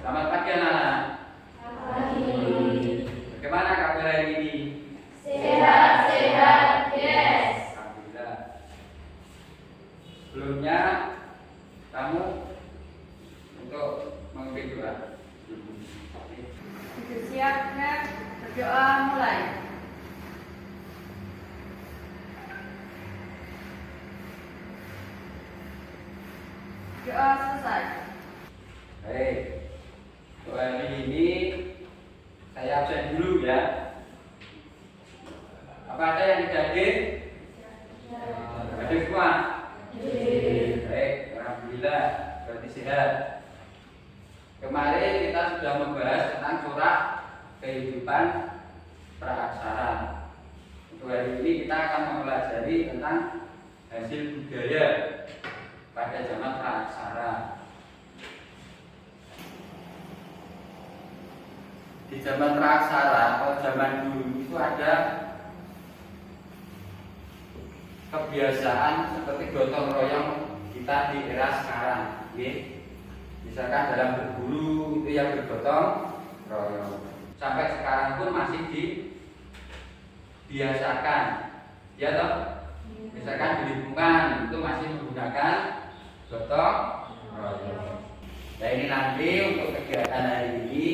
Selamat pagi anak-anak. Bagaimana kabar hari ini? Sehat, yes. Alhamdulillah. Sebelumnya kamu untuk memimpin doa. Sudah siap, Nek? Berdoa mulai. Doa selesai. Baik. Doa hari ini saya absen dulu ya. Apa ada yang tidak hadir? Hadir semua? Baik, alhamdulillah berarti sehat. Kemarin kita sudah membahas tentang corak kehidupan praaksara. Untuk hari ini kita akan mempelajari tentang hasil budaya pada zaman praaksara. Di zaman praaksara atau zaman dulu itu ada kebiasaan seperti gotong royong kita di era sekarang, misalkan dalam berburu itu yang bergotong royong. Sampai sekarang pun masih dibiasakan, ya toh. Misalkan di lingkungan itu masih menggunakan gotong royong. Nah ini nanti untuk kegiatan hari ini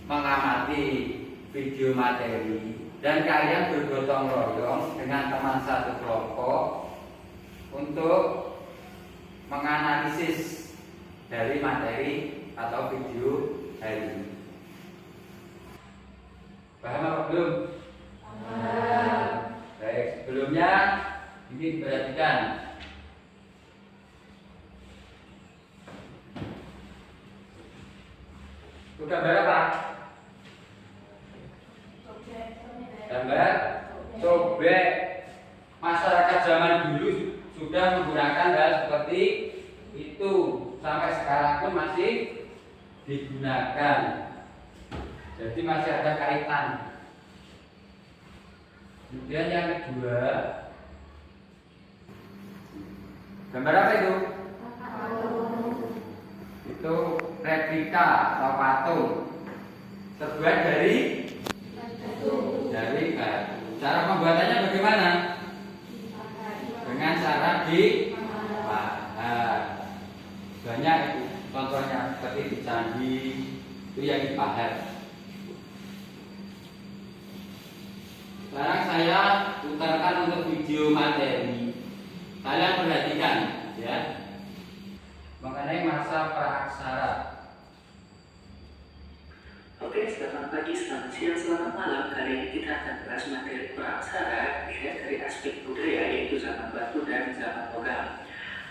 mengamati video materi dan kalian bergotong royong dengan teman satu kelompok untuk menganalisis dari materi atau video hari ini. Paham apa belum? Paham. Baik, sebelumnya ini diperhatikan. Itu gambar apa? Gambar cobek. Masyarakat zaman dulu sudah menggunakan hal seperti itu, sampai sekarang pun masih digunakan. Jadi masih ada kaitan. Kemudian yang kedua, gambar apa itu? Itu replika atau patung terbuat dari batu. Cara pembuatannya bagaimana? Dengan cara dipahat. Banyak itu contohnya seperti di candi itu yang dipahat. Sekarang saya putarkan untuk video materi. Kalian perhatikan ya, mengenai masa praaksara. Oke, selamat pagi, selamat siang, selamat malam. Kali ini kita akan bahas materi praaksara dilihat dari aspek budaya, yaitu zaman batu dan zaman logam.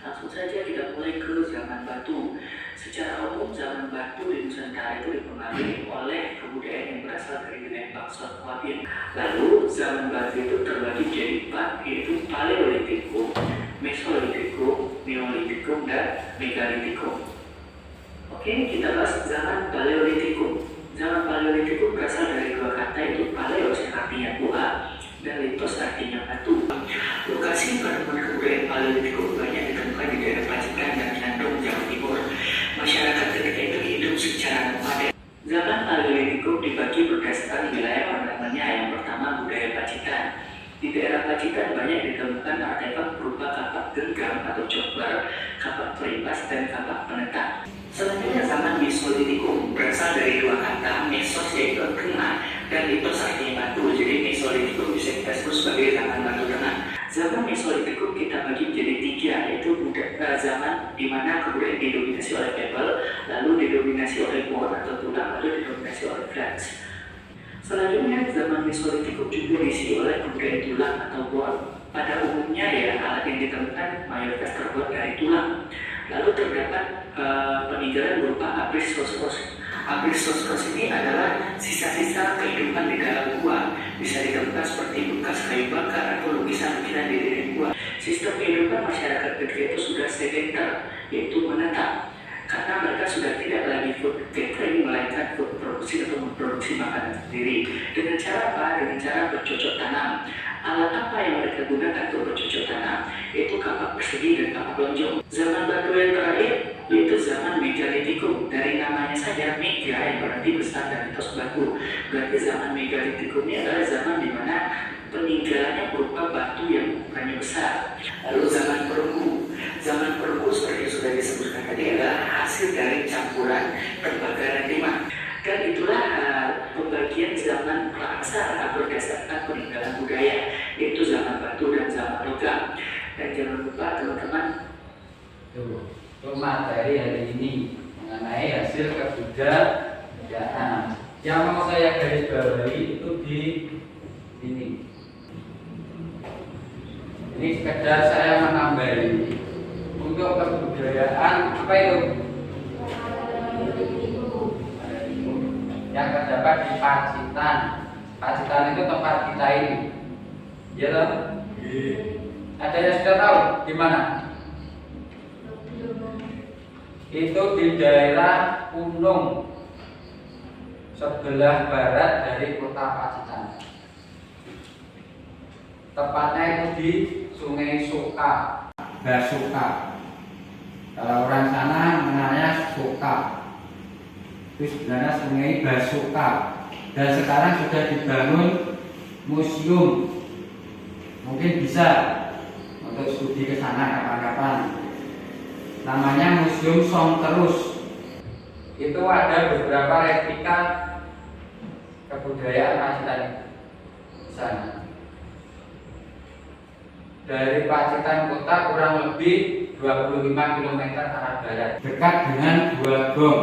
Langsung saja kita mulai ke zaman batu. Secara umum, zaman batu di Nusantara itu dipengaruhi oleh kebudayaan yang berasal dari wilayah Baksol Wabin. Lalu, zaman batu itu terbagi jadi 4, yaitu Paleolitikum, Mesolitikum, Neolitikum, dan Megalitikum. Oke, kita bahas zaman Paleolitikum. Zaman Paleolitikum berasal dari dua kata, yaitu Paleos yang artinya tua dan Litos artinya batu. Lokasi penemuan kebudayaan Paleolitikum banyak ditemukan di daerah Pacitan dan Cianjur, Jawa Timur. Masyarakat ketika itu hidup secara nomaden. Zaman Paleolitikum dibagi berdasarkan wilayah ornamennya. Yang pertama, budaya Pacitan. Di daerah Pacitan banyak ditemukan artefak berupa kapak genggam atau cokbar, kapak peripas, dan kapak penetak. Selanjutnya zaman Mesolitikum berasal dari dua kata, mesos yaitu tengah dan litos artinya batu. Jadi Mesolitikum bisa kita sebut sebagai zaman batu tengah. Zaman Mesolitikum kita bagi menjadi 3, yaitu zaman di mana kebudayaan didominasi oleh pebble, lalu didominasi oleh bone atau tulang, lalu didominasi oleh flats. Selanjutnya zaman Mesolitikum juga diisi oleh kebudayaan tulang atau bone. Pada umumnya ya alat yang ditemukan mayoritas terbuat dari tulang. Lalu terdapat peninggalan berupa abris sosros. Abris sosros ini adalah sisa-sisa kehidupan di dalam gua. Bisa ditemukan seperti bekas kayu bakar atau lukisan-lukisan di dinding gua. Sistem kehidupan masyarakat Kediri itu sudah sedenter, yaitu menetap. Karena mereka sudah tidak lagi food gathering, melainkan food produksi atau memproduksi makanan sendiri. Dengan cara apa? Dengan cara bercocok tanam. Alat apa yang mereka gunakan untuk bercocok tanam? Yaitu kapak persegi dan kapak lonjong. Zaman batu yang terakhir yaitu zaman megalitikum. Dari namanya saja mega yang berarti besar dan mitos batu. Berarti zaman megalitikum ini adalah zaman di mana peninggalannya berupa batu yang ukurannya besar. Lalu zaman perunggu. Zaman perunggu seperti yang sudah disebutkan tadi adalah hasil dari campuran pembakaran timah. Dan itulah pembagian zaman praaksara berdasarkan peninggalan budaya, yaitu zaman batu dan zaman logam. Dan jangan lupa teman-teman, Itu materi hari ini mengenai hasil kebudayaan. Yang mau saya garis bawahi itu di ini. Ini sekedar saya menambahi untuk kebudayaan apa itu? Yang terdapat di Pacitan. Pacitan itu tempat kita ini. Ya toh? Ada yang sudah tahu di mana? Itu di daerah Unung, sebelah barat dari kota Pacitan. Tepatnya itu di Sungai Soka, Basuka. Kalau orang sana mengenalnya Soka. Itu sebenarnya Sungai Basuka. Dan sekarang sudah dibangun museum. Mungkin bisa untuk studi ke sana kapan-kapan. Namanya Museum Songterus. Itu ada beberapa replika kebudayaan Pacitan di sana. Dari Pacitan kota kurang lebih 25 km arah barat, dekat dengan Dua Gong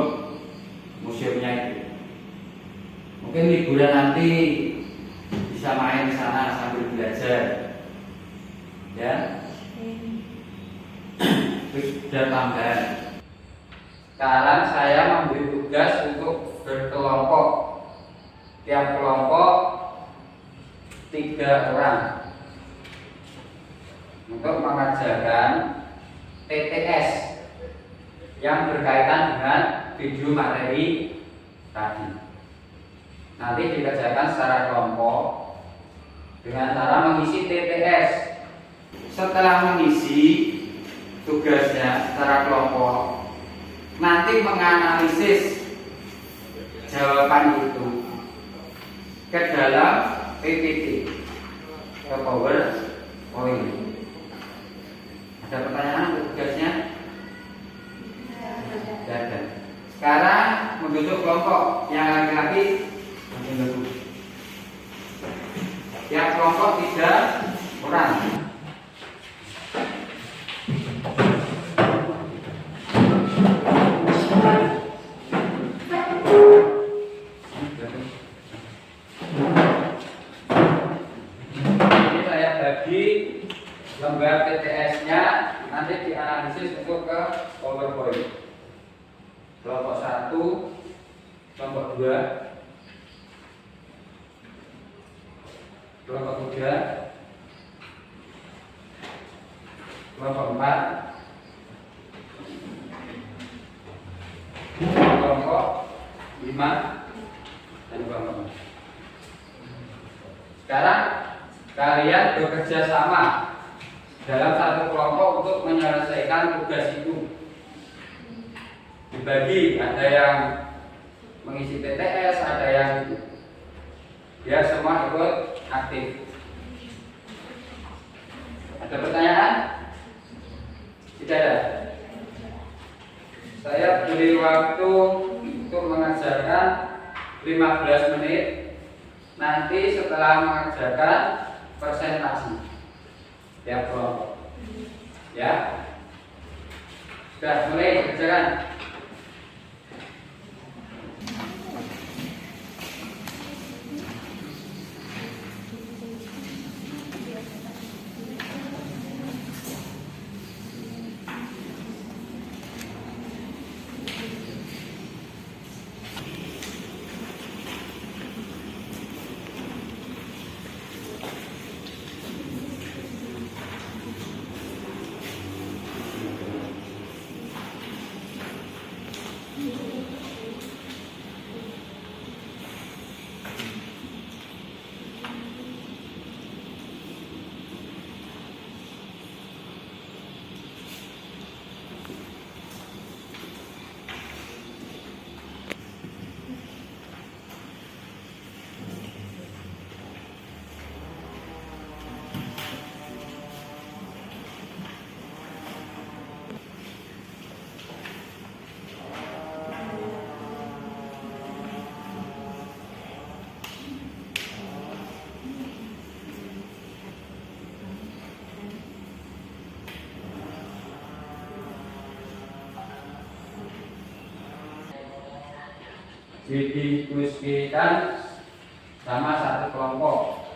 museumnya itu. Mungkin liburan nanti bisa main ke sana sambil belajar. Ya. Terus sudah tambahan. Sekarang saya memberi tugas untuk berkelompok. Tiap kelompok 3 orang untuk mengajarkan TTS yang berkaitan dengan video materi tadi. Nanti dikerjakan secara kelompok dengan cara mengisi TTS. Setelah mengisi tugasnya secara kelompok, nanti menganalisis jawaban itu ke dalam PPT, ke PowerPoint. Ada pertanyaan untuk tugasnya? Tidak ada. Sekarang membentuk kelompok. Yang laki-laki membentuk. Yang kelompok 3 orang. Ini saya bagi lembar TTS-nya, nanti dianalisis untuk ke PowerPoint. Kelompok 1, kelompok 2, kelompok 3, kelompok 4, kelompok 5, dan kelompok 6. Sekarang kalian bekerja sama dalam satu kelompok untuk menyelesaikan tugas itu. Dibagi, ada yang mengisi TTS, ada yang biar semua ikut aktif. Ada pertanyaan? Tidak ada. Saya beri waktu untuk mengajarkan 15 menit. Nanti setelah mengajarkan presentasi tiap kelompok. Ya. Sudah mulai dikerjakan. didiskusikan sama satu kelompok.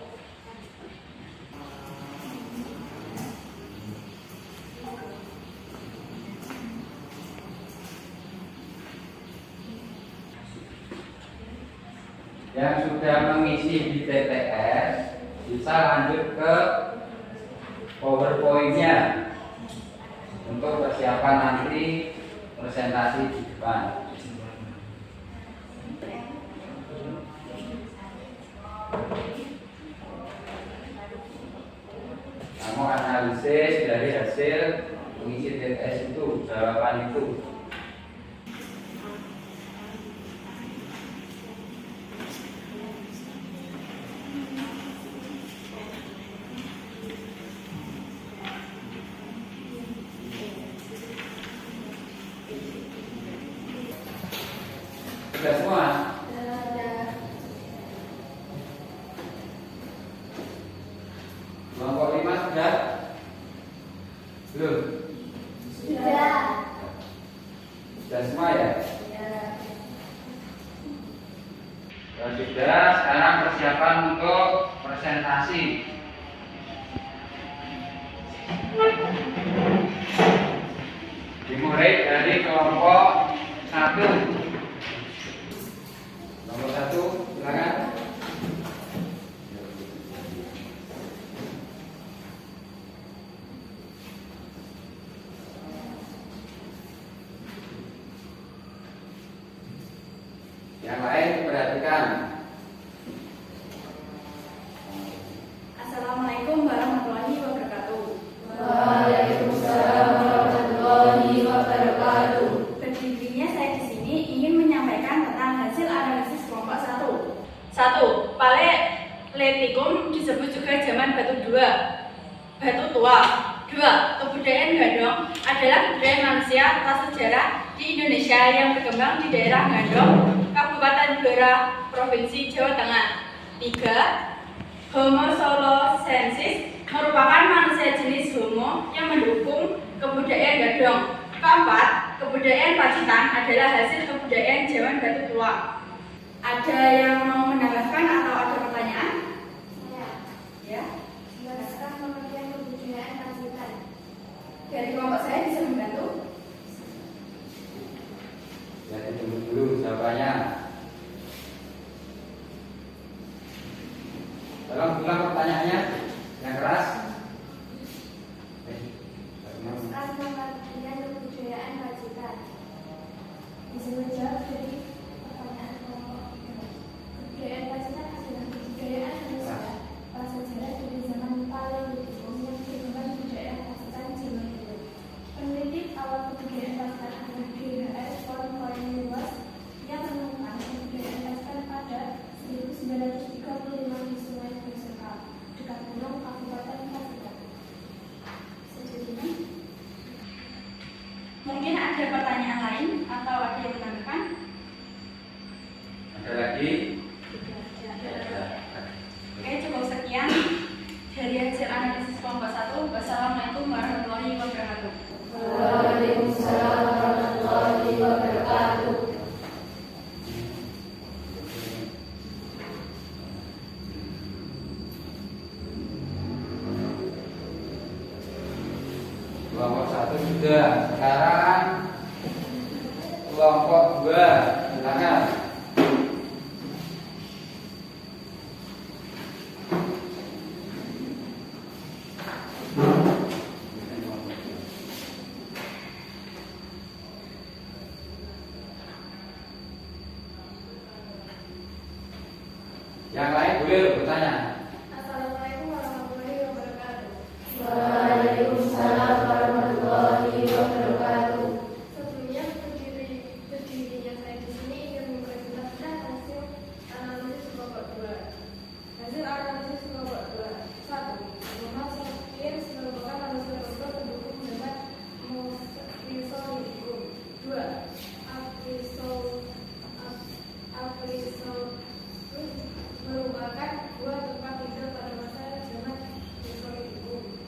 Yang sudah mengisi di TTS bisa lanjut ke PowerPoint-nya untuk persiapan nanti presentasi di depan. Kamu analisis dari hasil mengisi TTS itu, jawaban itu. Sudah semua? Kelompok 5 sudah? Belum? Sudah. Sudah semua ya? Ya sudah, sekarang persiapan untuk presentasi. Dimulai dari kelompok 1. Nomor 1, silakan. Yang lain perhatikan. Assalamualaikum warahmatullahi wabarakatuh. Waalaikumsalam warahmatullahi wabarakatuh. Berdirinya saya di sini ingin menyampaikan tentang hasil analisis kelompok 1. Paleolitikum disebut juga zaman batu tua. 2. Kebudayaan Gadong adalah budaya manusia prasejarah di Indonesia yang berkembang di daerah Gadong, Kabupaten Blora, Provinsi Jawa Tengah. 3. Homo solosensis merupakan manusia jenis Homo yang mendukung kebudayaan Gadong. 4. Kebudayaan Pacitan adalah hasil kebudayaan zaman batu tua. Ada yang mau menambahkan atau ada pertanyaan? Ya. Jelaskan pengertian kebudayaan Pacitan. Dari kelompok saya bisa membantu? Jadi tunggu dulu jawabannya. Tolong ulang pertanyaannya yang keras. Jelaskan pengertian kebudayaan Pacitan. Bisa menjawab dari pertanyaan kelompok. Kebudayaan Pacitan adalah kebudayaan manusia prasejarah dari zaman Paleolitikum yang berkembang di daerah Pacitan, Jawa Timur. Peneliti awal kebudayaan Pacitan adalah GHS von Cornelius yang menemukan kebudayaan Pacitan pada 1935 di Sungai Beserkal, dekat Gunung, Kabupaten Pacitan. Sejujurnya, Mungkin ada pertanyaan lain atau ada yang menambahkan? Ada lagi? Oke, cukup sekian dari hasil analisis kelompok 1. Wassalamualaikum warahmatullahi wabarakatuh. Waalaikumsalam warahmatullahi wabarakatuh. Kelompok 1 sudah. Sekarang kelompok 2, silakan. Yang lain boleh bertanya. Assalamualaikum warahmatullahi wabarakatuh. Waalaikumsalam warahmatullahi wabarakatuh. Sebelumnya berdirinya saya di sini ingin memperjelaskan hasil analisis kelompok 2. Hasil analisis kelompok 2. 1. Homo sapiens merupakan manusia purba pendukung zaman Mesozoikum. 2. Afrosaurus merupakan buah tempat tinggal pada masa zaman Mesozoikum.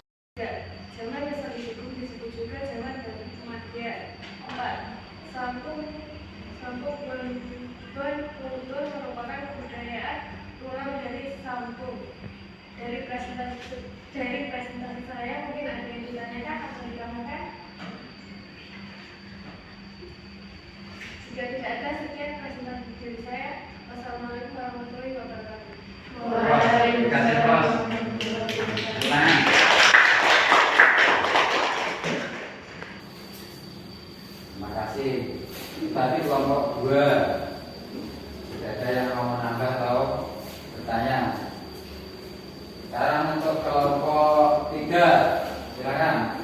Zaman Mesozoikum disebut juga zaman batu madya. 4. Sampo masing-masing. Tapi kelompok 2, tidak ada yang mau menambah atau bertanya. Sekarang untuk kelompok 3, silakan.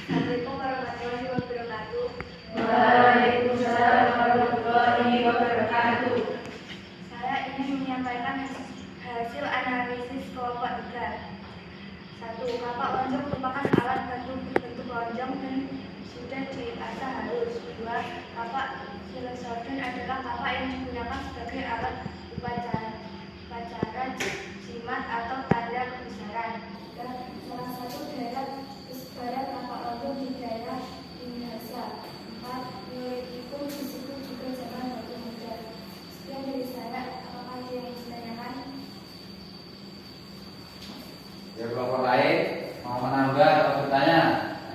Assalamualaikum warahmatullahi wabarakatuh. Waalaikumsalam warahmatullahi wabarakatuh. Saya ingin menyampaikan hasil analisis kelompok 3. 1. Kapak lonjong merupakan alat bantu berbentuk lonjong dan sudah diasah halus. 2. Kapak silosordan adalah kapak yang digunakan sebagai alat upacara, jimat atau tanda kebesaran. Dan salah satu daerah kesebaran kapak lonjong di daerah Indonesia. 4. Neolitikum disebut juga zaman batu muda. Sekian dari saya. Apakah ada yang ditanyakan? Ya, kelompok lain mau menambah atau bertanya?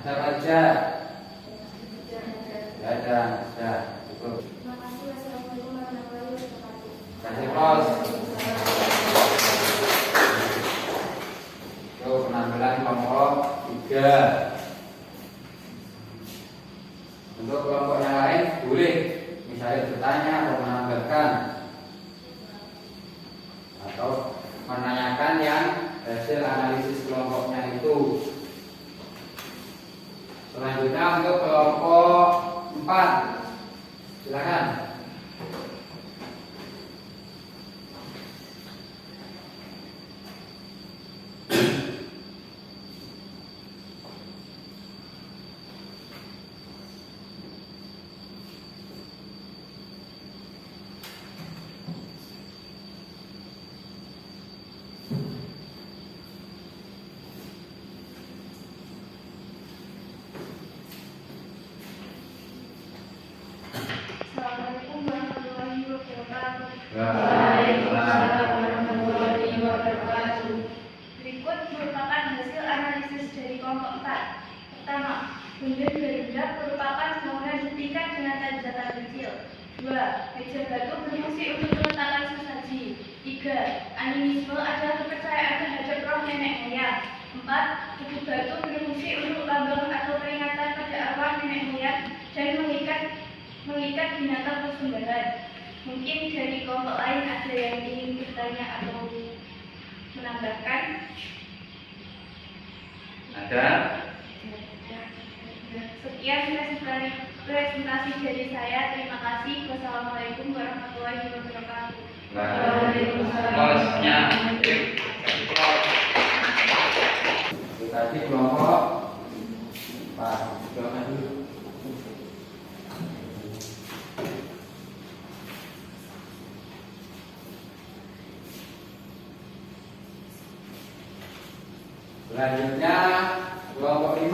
Ada apa aja? Ya ada, sudah cukup. Terima kasih. Wassalamualaikum warahmatullahi wabarakatuh. Kasih pos. Itu penampilan kelompok 3. Untuk kelompok yang lain boleh misalnya bertanya atau menambahkan atau menanyakan yang hasil analisis kelompoknya itu. Selanjutnya untuk kelompok 4, silakan. Assalamualaikum warahmatullahi wabarakatuh. Waalaikumsalam warahmatullahi wabarakatuh. Berikut merupakan hasil analisis dari kelompok 4. Pertama, benda-benda merupakan bangunan tingkat dengan tanjakan kecil. 2. Meja batu berfungsi untuk meletakkan sesaji. 3. Animisme adalah kepercayaan terhadap roh nenek moyang. 4. Tugu batu berfungsi untuk lambang atau peringatan pada arwah nenek moyang dan mengikat binatang persembahyan. Mungkin dari kelompok lain ada yang ingin bertanya atau menambahkan? Ada? Sekian presentasi dari saya. Terima kasih. Wassalamualaikum warahmatullahi wabarakatuh. Posnya. Tadi kelompok 4. Silakan dulu. Selanjutnya kelompok 5.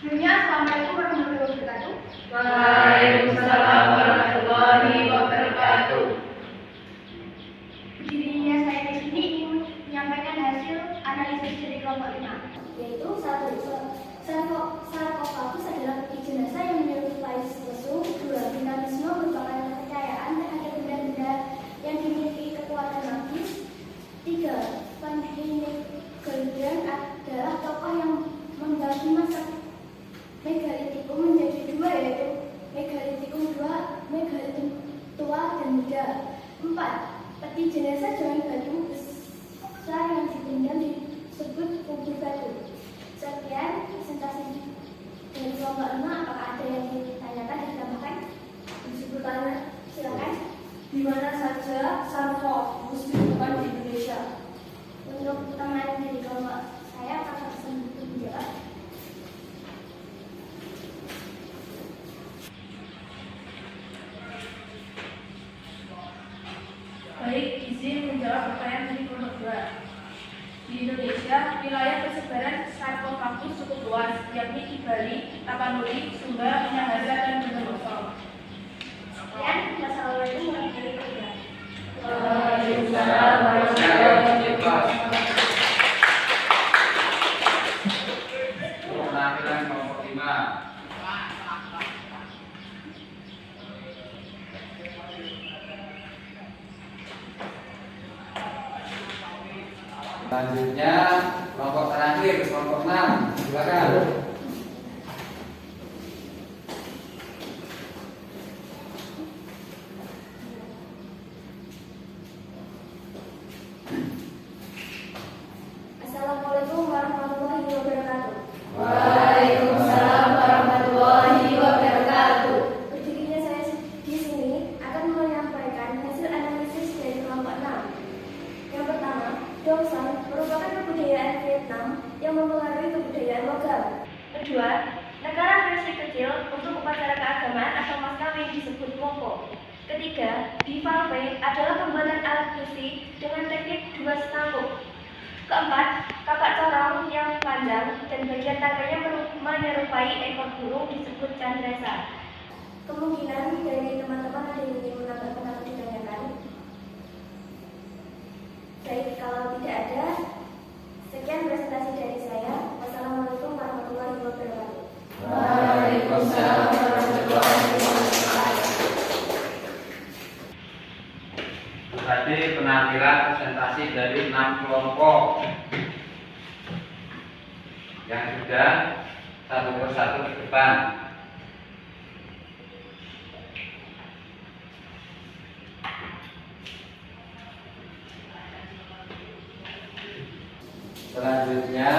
Sebelumnya, Assalamualaikum warahmatullahi wabarakatuh. Waalaikumsalam warahmatullahi wabarakatuh. Dirinya saya di sini ingin menyampaikan hasil analisis dari kelompok 5, yaitu 1. Sarkofagus adalah peti jenazah yang menyerupai lesung. 2. Dinamisme merupakan kepercayaan terhadap benda-benda yang dimiliki kekuatan magis. 3. Panhinigeldian adalah tokoh yang membagi masa megalitikum menjadi 2, yaitu megalitikum 2, megalitik tua dan muda. 4. Peti jenazah dengan batu besar yang dipendam disebut kubur batu. Sekian presentasi dari kelompok 5. Apakah ada yang ditanyakan dan ditambahkan? Disebutkan, silakan. Di mana saja sarkofagus ditemukan di Indonesia? Untuk teman dari kelompok saya, apakah bisa menjawab? Baik, izin menjawab pertanyaan dari kelompok 2. Di Indonesia, wilayah persebaran sarkofagus cukup luas, yakni di Bali, Tapanuli, Sumba, Minahasa, dan Bondowoso. Sekian, wassalamualaikum warahmatullahi wabarakatuh. Waalaikumsalam warahmatullahi wabarakatuh. Penampilan kelompok 5. Selanjutnya kelompok terakhir, kelompok 6. Silakan. Assalamualaikum warahmatullahi wabarakatuh. Waalaikumsalam warahmatullahi wabarakatuh. Berdirinya saya di sini akan menyampaikan hasil analisis dari kelompok 6. Yang pertama, Dongsan merupakan kebudayaan Vietnam yang mempengaruhi kebudayaan lokal. Kedua, negara versi kecil untuk upacara keagamaan atau mas kawin disebut moko. Ketiga, Bivalve adalah pembuatan alat besi dengan teknik 2 setangkup. Keempat, kapak corong yang panjang dan bagian tangannya menyerupai ekor burung disebut candresa. Kemungkinan dari teman-teman ada yang ingin menambahkan atau ditanyakan? Baik, kalau tidak ada, sekian presentasi dari saya. Wassalamualaikum warahmatullahi wabarakatuh. Waalaikumsalam warahmatullahi wabarakatuh. Tadi penampilan presentasi dari 6 kelompok yang sudah satu persatu ke depan. Selanjutnya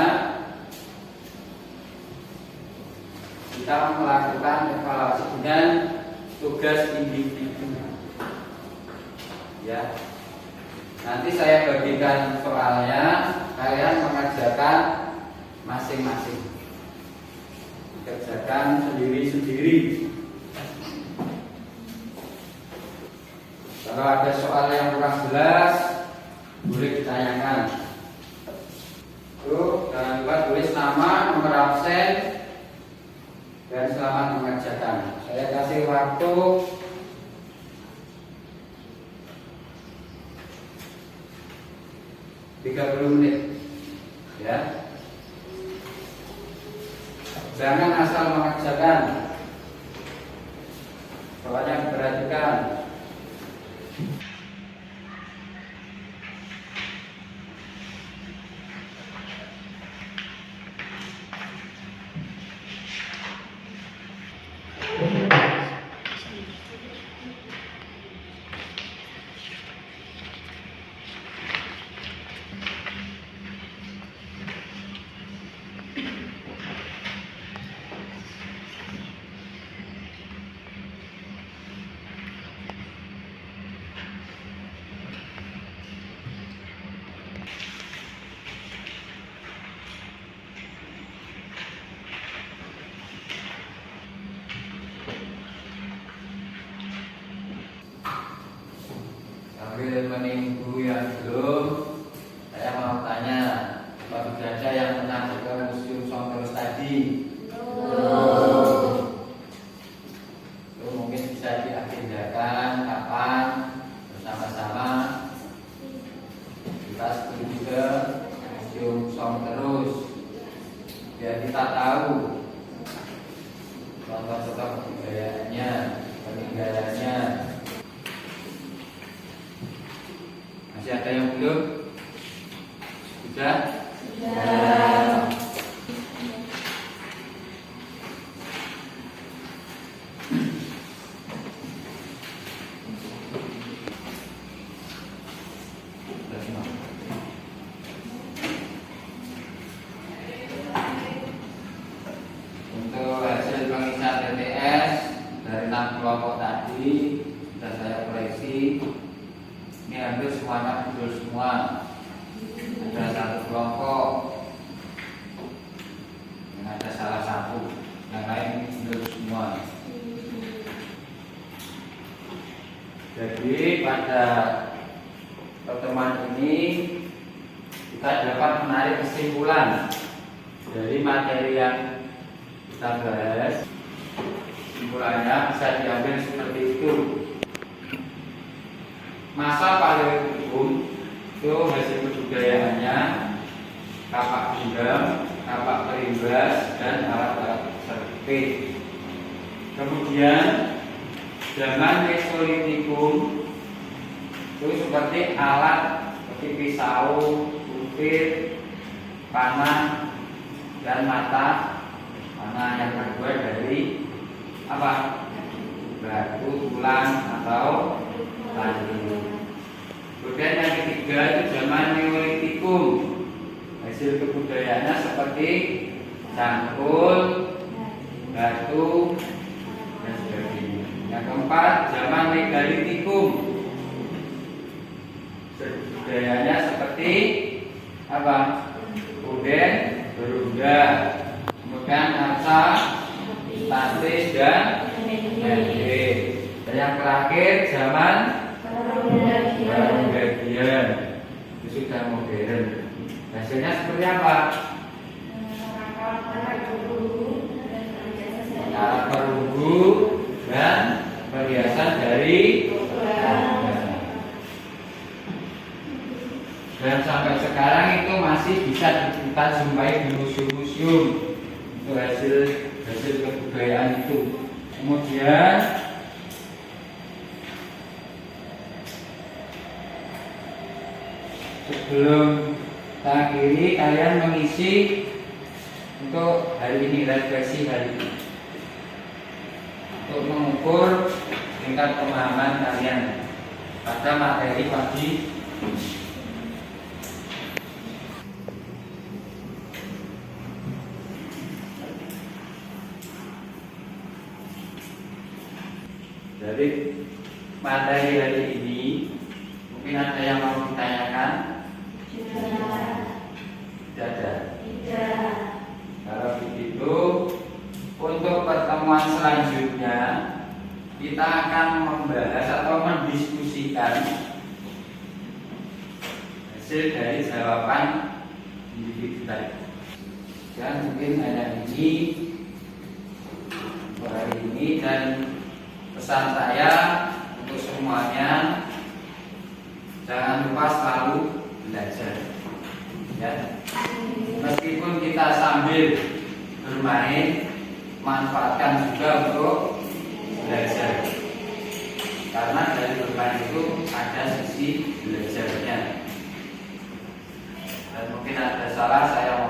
kita melakukan evaluasi dengan tugas individu. Ya, nanti saya bagikan soalnya, kalian mengerjakan masing-masing, kerjakan sendiri-sendiri. Kalau ada soal yang kurang jelas, boleh ditanyakan. Tuh, jangan lupa tulis nama, nomor absen, dan selamat mengerjakan. Saya kasih waktu 30 menit, ya. Jangan asal mengerjakan, soalnya diperhatikan. Sambil menunggu yang belum, saya mau tanya, baru saja yang pernah ke Museum Songkeros tadi? Itu mungkin bisa diagendakan kapan bersama-sama kita pergi ke Museum Songkeros, biar kita tahu contoh-contoh kebudayaannya, peninggalannya. Masih ada yang belum? Sudah? Sudah. Untuk hasil pengisian TTS dari 6 kelompok tadi sudah saya koreksi. Ini hampir semuanya betul semua. Ada satu kelompok yang ada salah satu, yang lain betul semua. Jadi pada pertemuan ini kita dapat menarik kesimpulan dari materi yang kita bahas. Kesimpulannya bisa diambil seperti itu. masa Paleolitikum itu hasil kebudayaannya kapak genggam, kapak perimbas, dan alat-alat serpit. Kemudian zaman Mesolitikum itu seperti alat seperti pisau, supir, panah, dan mata. Panah yang terbuat dari apa? Batu, tulang, atau kayu. Kemudian yang ketiga itu zaman Neolitikum. Hasil kebudayaannya seperti cangkul, batu, dan sebagainya. Yang keempat zaman Megalitikum. Budayanya seperti apa? Kuden, berunda, kemudian arca, statis, dan mede. Dan yang terakhir zaman Bagian itu sudah modern. Hasilnya seperti apa? Alat perunggu dan perhiasan dari dan sampai sekarang itu masih bisa kita jumpai di museum-museum. Itu hasil kebudayaan itu. Kemudian sebelum kita akhiri, kalian mengisi untuk hari ini, refleksi hari ini, untuk mengukur tingkat pemahaman kalian pada materi pagi. Jadi materi hari ini mungkin ada yang mau ditanyakan? Tidak ada. Kalau begitu, untuk pertemuan selanjutnya kita akan membahas atau mendiskusikan hasil dari jawaban individu tadi. Dan mungkin hanya ini untuk hari ini, dan pesan saya untuk semuanya, jangan lupa selalu belajar. Ya. Meskipun kita sambil bermain, manfaatkan juga untuk belajar. Karena dari bermain itu ada sisi belajarnya. Dan mungkin ada salah saya